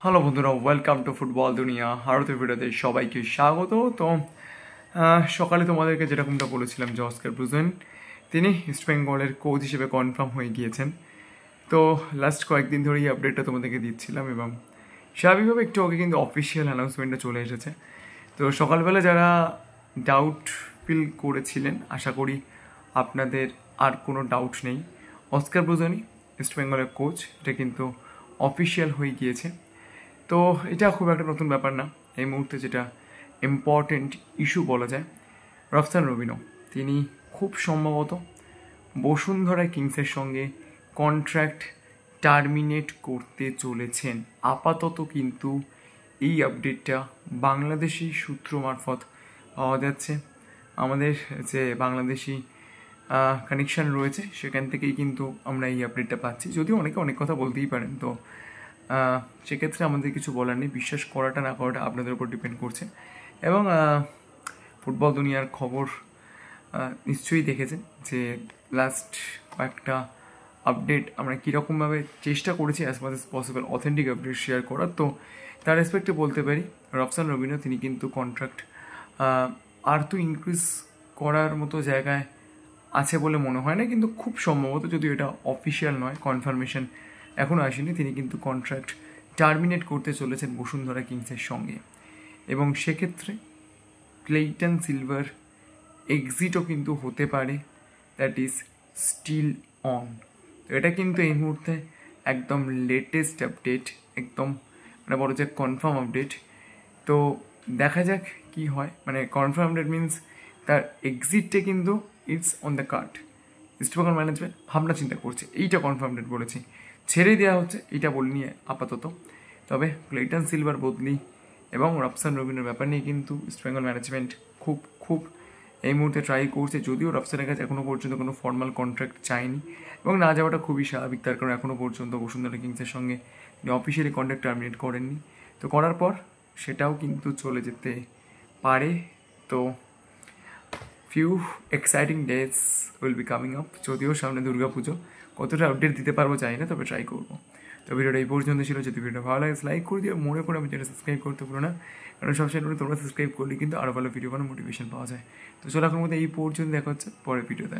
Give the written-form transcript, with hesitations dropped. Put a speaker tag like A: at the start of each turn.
A: Hello বন্ধুরা, welcome to football দুনিয়া। ভারতের ভিডিওতে সবাইকে স্বাগত। তো সকালে তোমাদেরকে যেরকমটা বলেছিলাম যে অস্কার ব্রুজেন তিনি ইস্টবেঙ্গলের কোচ হিসেবে কনফার্ম হয়ে গিয়েছেন। তো লাস্ট কয়েকদিন ধরে এই আপডেটটা তোমাদেরকে দিচ্ছিলাম এবং স্বাভাবিকভাবে একটু আগে কিন্তু অফিসিয়াল অ্যানাউন্সমেন্টটা চলে এসেছে। তো সকালবেলা যারা ডাউট ফিল করেছিলেন, আশা করি আপনাদের আর কোনো ডাউট নেই। অস্কার ব্রুজেনই ইস্টবেঙ্গলের কোচ, এটা কিন্তু অফিসিয়াল হয়ে গিয়েছে। তো এটা খুব একটা নতুন ব্যাপার না। এই মুহূর্তে যেটা ইম্পর্টেন্ট ইস্যু বলা যায়, রফসান রবিনো তিনি খুব সম্ভবত বসুন্ধরা কিংসের সঙ্গে কন্ট্রাক্ট টার্মিনেট করতে চলেছেন। আপাতত কিন্তু এই আপডেটটা বাংলাদেশি সূত্র মারফত পাওয়া যাচ্ছে। আমাদের যে বাংলাদেশি কানেকশান রয়েছে সেখান থেকেই কিন্তু আমরা এই আপডেটটা পাচ্ছি। যদিও অনেকে অনেক কথা বলতেই পারেন, তো সেক্ষেত্রে আমাদের কিছু বলার নেই। বিশ্বাস করাটা না করাটা আপনাদের উপর ডিপেন্ড করছে। এবং ফুটবল দুনিয়ার খবর নিশ্চয়ই দেখেছেন যে লাস্ট কয়েকটা আপডেট আমরা কীরকমভাবে চেষ্টা করেছি as much as possible authentic update share করার। তো তার রেসপেক্টে বলতে পারি রফসান রবিনো তিনি কিন্তু কন্ট্রাক্ট আর তো ইনক্রিজ করার মতো জায়গায় আছে বলে মনে হয় না, কিন্তু খুব সম্ভবত, যদিও এটা অফিসিয়াল নয়, কনফার্মেশন এখনও আসেনি, তিনি কিন্তু কন্ট্রাক্ট টার্মিনেট করতে চলেছেন বসুন্ধরা কিংসের সঙ্গে। এবং সেক্ষেত্রে ক্লেইটন সিলভার এক্সিটও কিন্তু হতে পারে, দ্যাট ইজ স্টিল অন। তো এটা কিন্তু এই মুহূর্তে একদম লেটেস্ট আপডেট, একদম মানে বড় যে কনফার্ম আপডেট। তো দেখা যাক কি হয়। মানে কনফার্ম আপডেট মিনস তার এক্সিটটা কিন্তু it's on the card. East Bengal management ভাবনা চিন্তা করছে, এইটা কনফার্ম ডেট বলেছি, ছেড়ে দেওয়া হচ্ছে এইটা বলিনি আপাতত। তবে ক্লেইটন সিলভার বদলি এবং রফসান রবিনের ব্যাপার নিয়ে কিন্তু ইস্টবেঙ্গল ম্যানেজমেন্ট খুব খুব এই মুহূর্তে ট্রাই করছে। যদিও রফসানের কাছে এখনও পর্যন্ত কোনো ফর্মাল কন্ট্রাক্ট চায়নি এবং না যাওয়াটা খুবই স্বাভাবিক, তার কারণ এখনও পর্যন্ত বসুন্ধরা কিংসের সঙ্গে অফিসিয়ালি কন্ট্রাক্ট টার্মিনেট করেননি। তো করার পর সেটাও কিন্তু চলে যেতে পারে। তো few exciting days will be coming up. যদিও সামনে দুর্গা পুজো, কতটা আপডেট দিতে পারবো জানি না, তবে ট্রাই করবো। তো ভিডিওটা এই পর্যন্ত ছিল। যদি ভিডিওটা ভালো লাগে লাইক করে দিও, মনে করে আমি যেটা সাবস্ক্রাইব করতে পারো না, কারণ সবসময় তোমরা সাবস্ক্রাইব করলে কিন্তু আরও ভালো ভিডিও বানানোর মোটিভেশন পাওয়া যায়। তো চলো এখন মধ্যে এই পর্যন্ত দেখা হচ্ছে পরের ভিডিওতে।